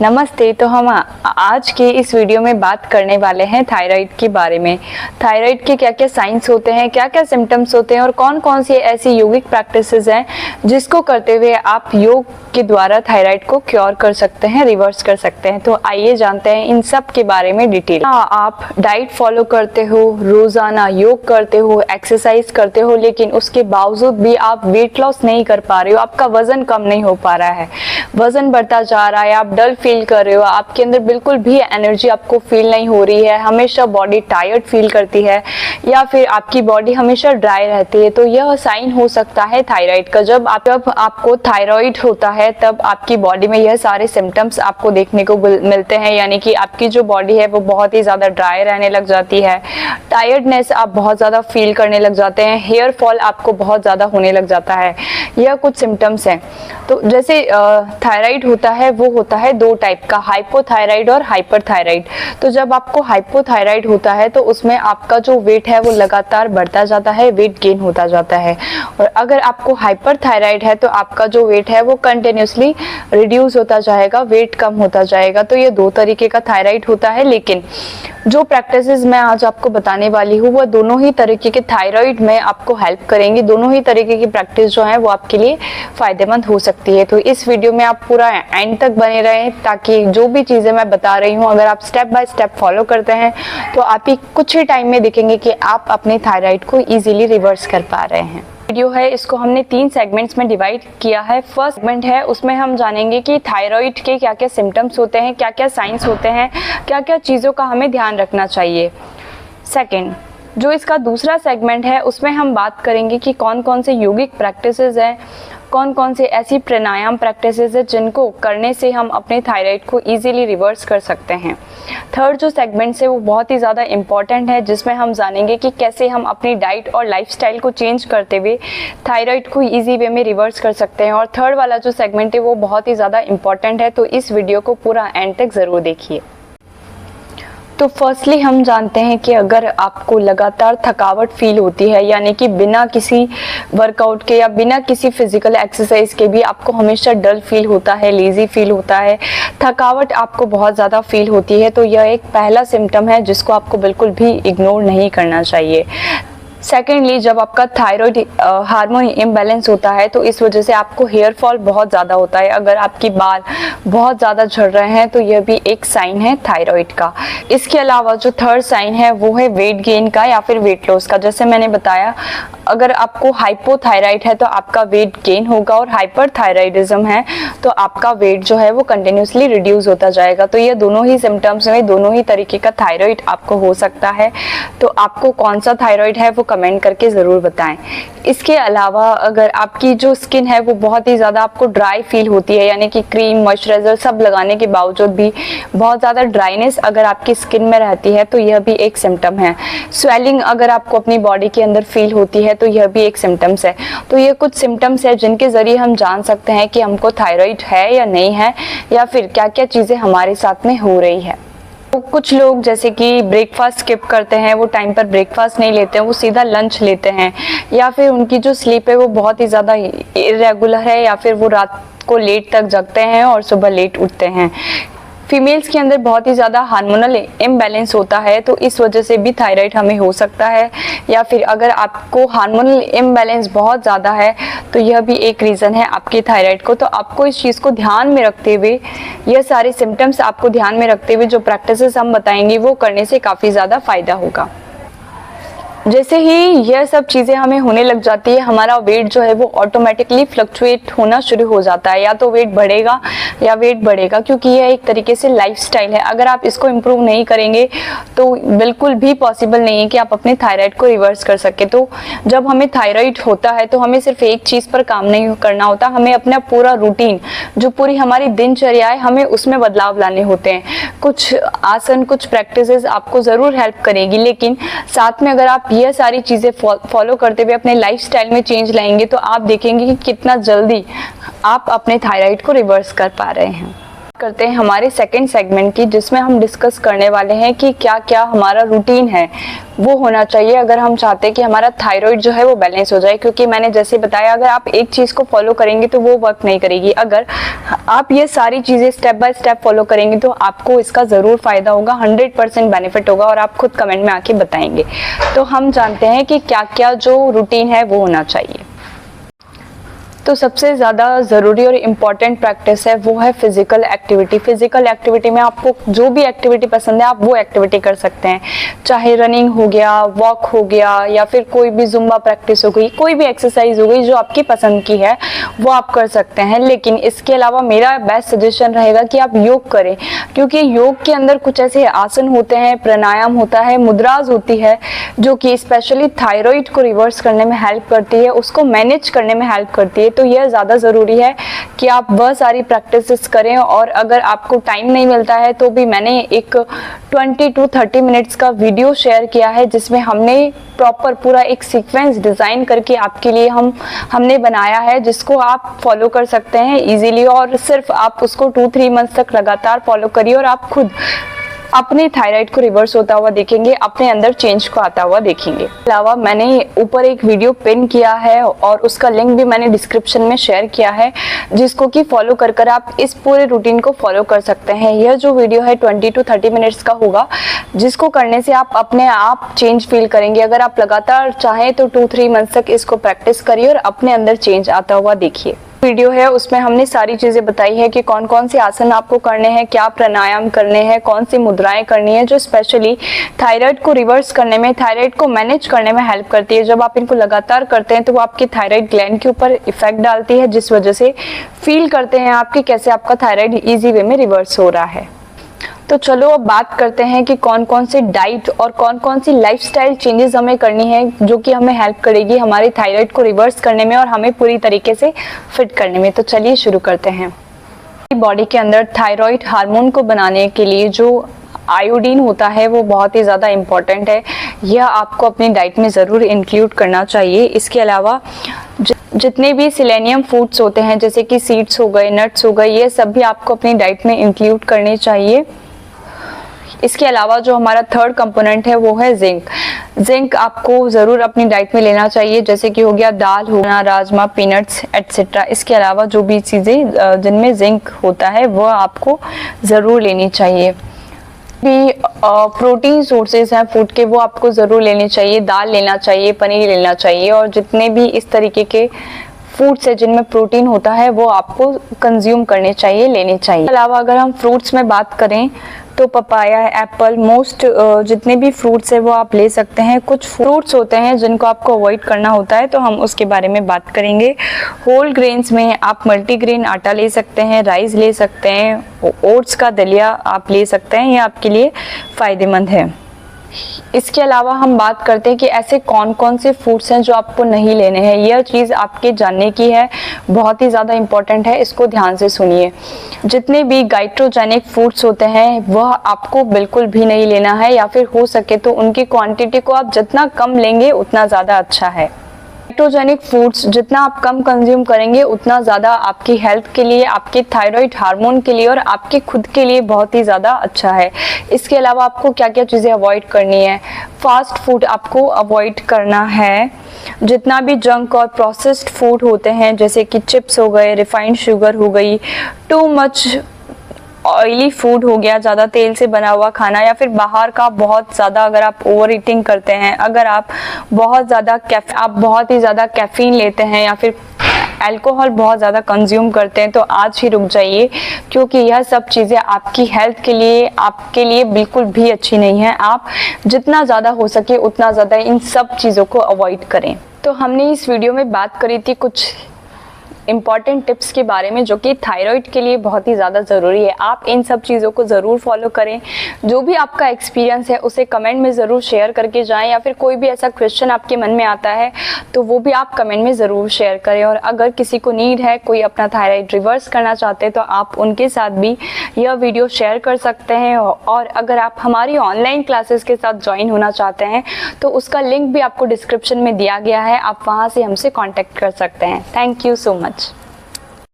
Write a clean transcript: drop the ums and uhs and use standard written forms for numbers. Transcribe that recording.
नमस्ते। तो हम आज के इस वीडियो में बात करने वाले हैं थायराइड के बारे में। थायराइड के क्या क्या साइंस होते हैं, क्या क्या सिम्टम्स होते हैं और कौन कौन सी ऐसी योगिक प्रैक्टिसेस हैं जिसको करते हुए आप योग के द्वारा थायराइड को क्योर कर सकते हैं, रिवर्स कर सकते हैं। तो आइए जानते हैं इन सब के बारे में डिटेल। आप डाइट फॉलो करते हो, रोजाना योग करते हो, एक्सरसाइज करते हो, लेकिन उसके बावजूद भी आप वेट लॉस नहीं कर पा रहे हो, आपका वजन कम नहीं हो पा रहा है, वजन बढ़ता जा रहा है, आप डल फील कर रहे हो, आपके अंदर बिल्कुल भी एनर्जी आपको फील नहीं हो रही है, हमेशा बॉडी टायर्ड फील करती है या फिर आपकी बॉडी हमेशा ड्राई रहती है, तो यह साइन हो सकता है थायराइड का। जब आपको थायराइड होता है तब आपकी बॉडी में यह सारे सिम्टम्स आपको देखने को मिलते हैं, यानी कि आपकी जो बॉडी है वो बहुत ही ज्यादा ड्राई रहने लग जाती है, टायर्डनेस आप बहुत ज्यादा फील करने लग जाते हैं, हेयर फॉल आपको बहुत ज्यादा होने लग जाता है। यह कुछ सिम्टम्स हैं। तो जैसे थायराइड होता है वो होता है दो टाइप का, हाइपोथायराइड और हाइपरथायराइड। तो जब आपको हाइपोथायराइड होता है तो उसमें आपका जो वेट है वो लगातार बढ़ता जाता है, वेट गेन होता जाता है। और अगर आपको हाइपरथायराइड है तो आपका जो वेट है वो कंटिन्यूसली रिड्यूस होता जाएगा, वेट कम होता जाएगा। तो ये दो तरीके का थायराइड होता है, लेकिन जो प्रैक्टिसेस मैं आज आपको बताने वाली हूँ वह दोनों ही तरीके के थायराइड में आपको हेल्प करेंगी। दोनों ही तरीके की प्रैक्टिस जो है वो आपके लिए फायदेमंद हो सकती है। तो इस वीडियो में आप पूरा एंड तक बने रहें, ताकि जो भी चीजें मैं बता रही हूँ अगर आप स्टेप बाय स्टेप फॉलो करते हैं तो आप ही कुछ ही टाइम में देखेंगे कि आप अपने थायराइड को इजीली रिवर्स कर पा रहे हैं। वीडियो है इसको हमने 3 सेगमेंट्स में डिवाइड किया है। फर्स्ट सेगमेंट है उसमें हम जानेंगे कि थायराइड के क्या क्या सिम्टम्स होते हैं, क्या क्या साइंस होते हैं, क्या क्या चीज़ों का हमें ध्यान रखना चाहिए। सेकंड जो इसका दूसरा सेगमेंट है उसमें हम बात करेंगे कि कौन कौन से योगिक प्रैक्टिसेस हैं, कौन कौन से ऐसी प्राणायाम प्रैक्टिसेस है जिनको करने से हम अपने थायराइड को इजीली रिवर्स कर सकते हैं। थर्ड जो सेगमेंट है वो बहुत ही ज़्यादा इम्पॉर्टेंट है, जिसमें हम जानेंगे कि कैसे हम अपनी डाइट और लाइफस्टाइल को चेंज करते हुए थायराइड को इजी वे में रिवर्स कर सकते हैं। और थर्ड वाला जो सेगमेंट है वो बहुत ही ज़्यादा इम्पॉर्टेंट है, तो इस वीडियो को पूरा एंड तक ज़रूर देखिए। तो फर्स्टली हम जानते हैं कि अगर आपको लगातार थकावट फील होती है, यानी कि बिना किसी वर्कआउट के या बिना किसी फिजिकल एक्सरसाइज के भी आपको हमेशा डल फील होता है, लेजी फील होता है, थकावट आपको बहुत ज़्यादा फील होती है, तो यह एक पहला सिम्टम है जिसको आपको बिल्कुल भी इग्नोर नहीं करना चाहिए। सेकेंडली जब आपका थायराइड हार्मोन इम्बैलेंस होता है तो इस वजह से आपको हेयर फॉल बहुत ज़्यादा होता है। अगर आपकी बाल बहुत ज़्यादा झड़ रहे हैं तो यह भी एक साइन है थायराइड का। इसके अलावा जो थर्ड साइन है वो है वेट गेन का या फिर वेट लॉस का। जैसे मैंने बताया, अगर आपको हाइपोथायराइड है तो आपका वेट गेन होगा और हाइपरथायराइडिज्म है तो आपका वेट जो है वो कंटिन्यूसली रिड्यूस होता जाएगा। तो ये दोनों ही सिम्टम्स में दोनों ही तरीके का थायराइड आपको हो सकता है। तो आपको कौन सा थायराइड है वो कमेंट करके ज़रूर बताएं। इसके अलावा अगर आपकी जो स्किन है वो बहुत ही ज़्यादा आपको ड्राई फील होती है, यानी कि क्रीम मॉइस्चराइजर सब लगाने के बावजूद भी बहुत ज़्यादा ड्राइनेस अगर आपकी स्किन में रहती है तो यह भी एक सिम्टम है। स्वेलिंग अगर आपको अपनी बॉडी के अंदर फील होती है तो यह भी एक सिम्टम्स है। तो ये कुछ सिम्टम्स है जिनके ज़रिए हम जान सकते हैं कि हमको थायराइड है या नहीं है, या फिर क्या क्या चीज़ें हमारे साथ में हो रही है। तो कुछ लोग जैसे कि ब्रेकफास्ट स्किप करते हैं, वो टाइम पर ब्रेकफास्ट नहीं लेते हैं, वो सीधा लंच लेते हैं, या फिर उनकी जो स्लीप है वो बहुत ही ज़्यादा इरेगुलर है, या फिर वो रात को लेट तक जगते हैं और सुबह लेट उठते हैं। फीमेल्स के अंदर बहुत ही ज़्यादा हार्मोनल इम्बैलेंस होता है तो इस वजह से भी थायराइड हमें हो सकता है। या फिर अगर आपको हार्मोनल इम्बैलेंस बहुत ज़्यादा है तो यह भी एक रीज़न है आपके थायराइड को। तो आपको इस चीज़ को ध्यान में रखते हुए, यह सारे सिम्टम्स आपको ध्यान में रखते हुए जो प्रैक्टिसेस हम बताएंगे वो करने से काफ़ी ज़्यादा फ़ायदा होगा। जैसे ही यह सब चीज़ें हमें होने लग जाती है, हमारा वेट जो है वो ऑटोमेटिकली फ्लक्चुएट होना शुरू हो जाता है, या तो वेट बढ़ेगा या वेट बढ़ेगा, क्योंकि यह एक तरीके से लाइफस्टाइल है। अगर आप इसको इम्प्रूव नहीं करेंगे तो बिल्कुल भी पॉसिबल नहीं है कि आप अपने थायराइड को रिवर्स कर सके। तो जब हमें थायराइड होता है तो हमें सिर्फ एक चीज़ पर काम नहीं करना होता, हमें अपना पूरा रूटीन, जो पूरी हमारी दिनचर्या है, हमें उसमें बदलाव लाने होते हैं। कुछ आसन, कुछ प्रैक्टिसेस आपको ज़रूर हेल्प करेगी, लेकिन साथ में अगर आप यह सारी चीज़ें फॉलो करते हुए अपने लाइफस्टाइल में चेंज लाएंगे तो आप देखेंगे कि कितना जल्दी आप अपने थायराइड को रिवर्स कर पा रहे हैं। करते हैं हमारे सेकंड सेगमेंट की, जिसमें हम डिस्कस करने वाले हैं कि क्या क्या हमारा रूटीन है वो होना चाहिए अगर हम चाहते हैं कि हमारा थायराइड जो है वो बैलेंस हो जाए। क्योंकि मैंने जैसे बताया, अगर आप एक चीज़ को फॉलो करेंगे तो वो वर्क नहीं करेगी। अगर आप ये सारी चीज़ें स्टेप बाय स्टेप फॉलो करेंगे तो आपको इसका ज़रूर फ़ायदा होगा, 100% बेनिफिट होगा और आप खुद कमेंट में आके बताएंगे। तो हम जानते हैं कि क्या क्या जो रूटीन है वो होना चाहिए। तो सबसे ज़्यादा ज़रूरी और इम्पॉर्टेंट प्रैक्टिस है वो है फिजिकल एक्टिविटी। फिजिकल एक्टिविटी में आपको जो भी एक्टिविटी पसंद है आप वो एक्टिविटी कर सकते हैं, चाहे रनिंग हो गया, वॉक हो गया, या फिर कोई भी जुम्बा प्रैक्टिस हो गई, कोई भी एक्सरसाइज हो गई जो आपकी पसंद की है वो आप कर सकते हैं। लेकिन इसके अलावा मेरा बेस्ट सजेशन रहेगा कि आप योग करें, क्योंकि योग के अंदर कुछ ऐसे आसन होते हैं, प्राणायाम होता है, मुद्राज होती है, जो कि स्पेशली थायराइड को रिवर्स करने में हेल्प करती है, उसको मैनेज करने में हेल्प करती है। तो यह ज़्यादा ज़रूरी है कि आप वह सारी प्रैक्टिसेस करें। और अगर आपको टाइम नहीं मिलता है तो भी मैंने एक 20 to 30 मिनट्स का वीडियो शेयर किया है, जिसमें हमने प्रॉपर पूरा एक सीक्वेंस डिज़ाइन करके आपके लिए हमने बनाया है, जिसको आप फॉलो कर सकते हैं इजीली। और सिर्फ आप उसको 2-3 मंथ्स तक लगातार फॉलो करिए और आप खुद अपने थायराइड को रिवर्स होता हुआ देखेंगे, अपने अंदर चेंज को आता हुआ देखेंगे। अलावा मैंने ऊपर एक वीडियो पिन किया है और उसका लिंक भी मैंने डिस्क्रिप्शन में शेयर किया है, जिसको कि फॉलो कर आप इस पूरे रूटीन को फॉलो कर सकते हैं। यह जो वीडियो है 20 to 30 मिनट्स का होगा, जिसको करने से आप अपने आप चेंज फील करेंगे। अगर आप लगातार चाहें तो 2-3 मंथ तक इसको प्रैक्टिस करिए और अपने अंदर चेंज आता हुआ देखिए। वीडियो है उसमें हमने सारी चीजें बताई है कि कौन कौन से आसन आपको करने हैं, क्या प्राणायाम करने हैं, कौन सी मुद्राएं करनी है, जो स्पेशली थायराइड को रिवर्स करने में, थायराइड को मैनेज करने में हेल्प करती है। जब आप इनको लगातार करते हैं तो वो आपकी थायराइड ग्लैंड के ऊपर इफेक्ट डालती है, जिस वजह से फील करते हैं आपकी कैसे आपका थायराइड इजी वे में रिवर्स हो रहा है। तो चलो अब बात करते हैं कि कौन कौन सी डाइट और कौन कौन सी लाइफस्टाइल चेंजेस हमें करनी है, जो कि हमें हेल्प करेगी हमारे थायराइड को रिवर्स करने में और हमें पूरी तरीके से फिट करने में। तो चलिए शुरू करते हैं। बॉडी के अंदर थायराइड हार्मोन को बनाने के लिए जो आयोडीन होता है वो बहुत ही ज़्यादा इम्पॉर्टेंट है, यह आपको अपनी डाइट में ज़रूर इंक्लूड करना चाहिए। इसके अलावा जितने भी सेलेनियम फूड्स होते हैं, जैसे कि सीड्स हो गए, नट्स हो गए, ये सब भी आपको अपनी डाइट में इंक्लूड करने चाहिए। इसके अलावा जो हमारा थर्ड कंपोनेंट है वो है जिंक। जिंक आपको ज़रूर अपनी डाइट में लेना चाहिए, जैसे कि हो गया दाल, हो गया राजमा, पीनट्स एटसेट्रा। इसके अलावा जो भी चीज़ें जिनमें जिंक होता है वह आपको ज़रूर लेनी चाहिए। भी प्रोटीन सोर्सेज हैं फूड के, वो आपको ज़रूर लेने चाहिए। दाल लेना चाहिए, पनीर लेना चाहिए, और जितने भी इस तरीके के फूड्स है जिनमें प्रोटीन होता है वो आपको कंज्यूम करने चाहिए, लेने चाहिए। इसके अलावा अगर हम फ्रूट्स में बात करें तो पपाया, एप्पल, मोस्ट जितने भी फ्रूट्स है वो आप ले सकते हैं। कुछ फ्रूट्स होते हैं जिनको आपको अवॉइड करना होता है, तो हम उसके बारे में बात करेंगे। होल ग्रेन्स में आप मल्टीग्रेन आटा ले सकते हैं, राइस ले सकते हैं, ओट्स का दलिया आप ले सकते हैं, ये आपके लिए फ़ायदेमंद है। इसके अलावा हम बात करते हैं कि ऐसे कौन कौन से फूड्स हैं जो आपको नहीं लेने हैं। यह चीज़ आपके जानने की है, बहुत ही ज़्यादा इम्पॉर्टेंट है, इसको ध्यान से सुनिए। जितने भी गाइट्रोजेनिक फूड्स होते हैं वह आपको बिल्कुल भी नहीं लेना है, या फिर हो सके तो उनकी क्वांटिटी को आप जितना कम लेंगे उतना ज़्यादा अच्छा है। गाइट्रोजेनिक फूड्स जितना आप कम कंज्यूम करेंगे उतना ज़्यादा आपकी हेल्थ के लिए, आपके थायराइड हार्मोन के लिए और आपके खुद के लिए बहुत ही ज़्यादा अच्छा है। इसके अलावा आपको क्या क्या चीज़ें अवॉइड करनी है। फास्ट फूड आपको अवॉइड करना है। जितना भी जंक और प्रोसेस्ड फूड होते हैं, जैसे कि चिप्स हो गए, रिफाइंड शुगर हो गई, टू मच ऑयली फूड हो गया, ज़्यादा तेल से बना हुआ खाना, या फिर बाहर का बहुत ज़्यादा अगर आप ओवर ईटिंग करते हैं, अगर आप बहुत ही ज़्यादा कैफीन लेते हैं या फिर अल्कोहल बहुत ज़्यादा कंज्यूम करते हैं, तो आज ही रुक जाइए, क्योंकि यह सब चीज़ें आपकी हेल्थ के लिए, आपके लिए बिल्कुल भी अच्छी नहीं है। आप जितना ज़्यादा हो सके उतना ज़्यादा इन सब चीज़ों को अवॉइड करें। तो हमने इस वीडियो में बात करी थी कुछ इम्पॉर्टेंट टिप्स के बारे में, जो कि थायराइड के लिए बहुत ही ज़्यादा ज़रूरी है। आप इन सब चीज़ों को ज़रूर फॉलो करें। जो भी आपका एक्सपीरियंस है उसे कमेंट में ज़रूर शेयर करके जाएं, या फिर कोई भी ऐसा क्वेश्चन आपके मन में आता है तो वो भी आप कमेंट में ज़रूर शेयर करें। और अगर किसी को नीड है, कोई अपना थायराइड रिवर्स करना चाहते हैं, तो आप उनके साथ भी यह वीडियो शेयर कर सकते हैं। और अगर आप हमारी ऑनलाइन क्लासेस के साथ ज्वाइन होना चाहते हैं तो उसका लिंक भी आपको डिस्क्रिप्शन में दिया गया है, आप वहाँ से हमसे कॉन्टैक्ट कर सकते हैं। Thank you so much.